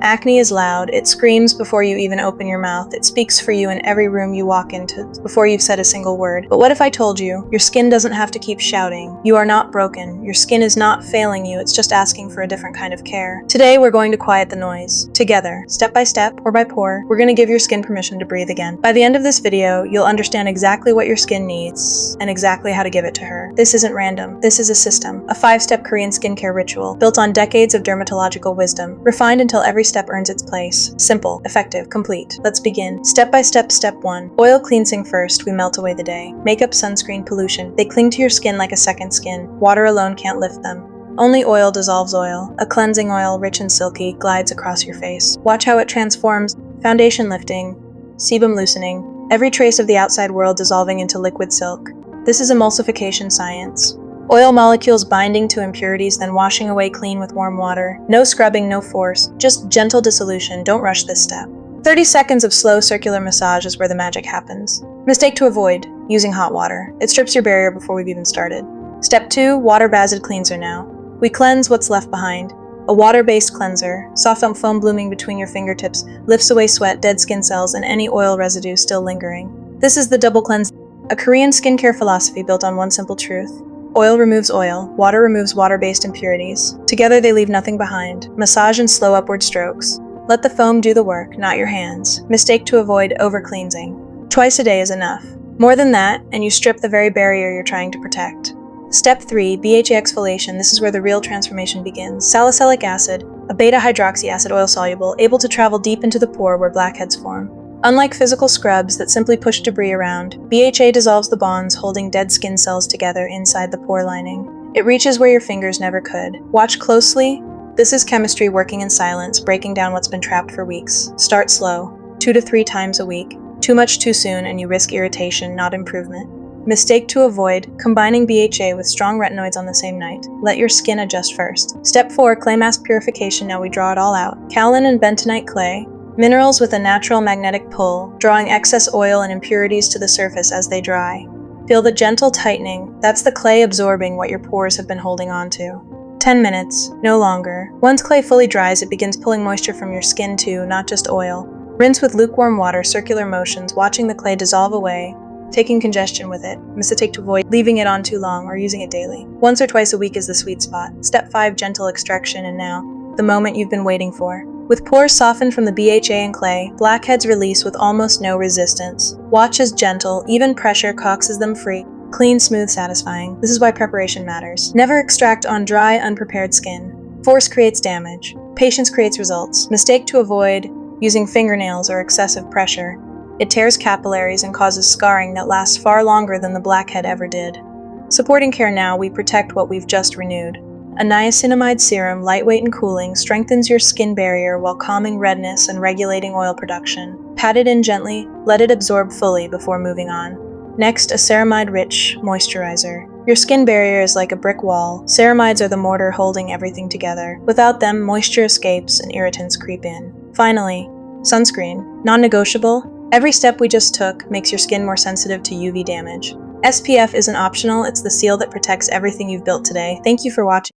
Acne is loud. It screams before you even open your mouth. It speaks for you in every room you walk into before you've said a single word. But what if I told you, your skin doesn't have to keep shouting. You are not broken. Your skin is not failing you. It's just asking for a different kind of care. Today, we're going to quiet the noise. Together, step by step or by pore, we're going to give your skin permission to breathe again. By the end of this video, you'll understand exactly what your skin needs and exactly how to give it to her. This isn't random. This is a system, a 5-step Korean skincare ritual built on decades of dermatological wisdom, refined until every step earns its place. Simple, effective, complete. Let's begin. Step by step, step 1. Oil cleansing first, we melt away the day. Makeup, sunscreen, pollution. They cling to your skin like a second skin. Water alone can't lift them. Only oil dissolves oil. A cleansing oil, rich and silky, glides across your face. Watch how it transforms. Foundation lifting, sebum loosening, every trace of the outside world dissolving into liquid silk. This is emulsification science. Oil molecules binding to impurities, then washing away clean with warm water. No scrubbing, no force, just gentle dissolution. Don't rush this step. 30 seconds of slow circular massage is where the magic happens. Mistake to avoid, using hot water. It strips your barrier before we've even started. Step 2, water-based cleanser now. We cleanse what's left behind. A water-based cleanser, soft foam blooming between your fingertips, lifts away sweat, dead skin cells, and any oil residue still lingering. This is the double cleanse, a Korean skincare philosophy built on one simple truth. Oil removes oil, water removes water-based impurities. Together they leave nothing behind. Massage in slow upward strokes. Let the foam do the work, not your hands. Mistake to avoid over-cleansing. Twice a day is enough. More than that, and you strip the very barrier you're trying to protect. Step 3, BHA exfoliation. This is where the real transformation begins. Salicylic acid, a beta-hydroxy acid oil soluble, able to travel deep into the pore where blackheads form. Unlike physical scrubs that simply push debris around, BHA dissolves the bonds holding dead skin cells together inside the pore lining. It reaches where your fingers never could. Watch closely. This is chemistry working in silence, breaking down what's been trapped for weeks. Start slow, 2 to 3 times a week. Too much too soon and you risk irritation, not improvement. Mistake to avoid, combining BHA with strong retinoids on the same night. Let your skin adjust first. Step 4, clay mask purification. Now we draw it all out. Kaolin and bentonite clay, minerals with a natural magnetic pull, drawing excess oil and impurities to the surface as they dry. Feel the gentle tightening. That's the clay absorbing what your pores have been holding on to. 10 minutes, no longer. Once clay fully dries, it begins pulling moisture from your skin too, not just oil. Rinse with lukewarm water, circular motions, watching the clay dissolve away, taking congestion with it. Mistake to avoid leaving it on too long or using it daily. Once or twice a week is the sweet spot. Step 5, gentle extraction, and now, the moment you've been waiting for. With pores softened from the BHA and clay, blackheads release with almost no resistance. Watch as gentle, even pressure coaxes them free. Clean, smooth, satisfying. This is why preparation matters. Never extract on dry, unprepared skin. Force creates damage. Patience creates results. Mistake to avoid using fingernails or excessive pressure. It tears capillaries and causes scarring that lasts far longer than the blackhead ever did. Supporting care now, we protect what we've just renewed. A niacinamide serum, lightweight and cooling, strengthens your skin barrier while calming redness and regulating oil production. Pat it in gently, let it absorb fully before moving on. Next, a ceramide-rich moisturizer. Your skin barrier is like a brick wall. Ceramides are the mortar holding everything together. Without them, moisture escapes and irritants creep in. Finally, sunscreen. Non-negotiable. Every step we just took makes your skin more sensitive to UV damage. SPF isn't optional, it's the seal that protects everything you've built today. Thank you for watching.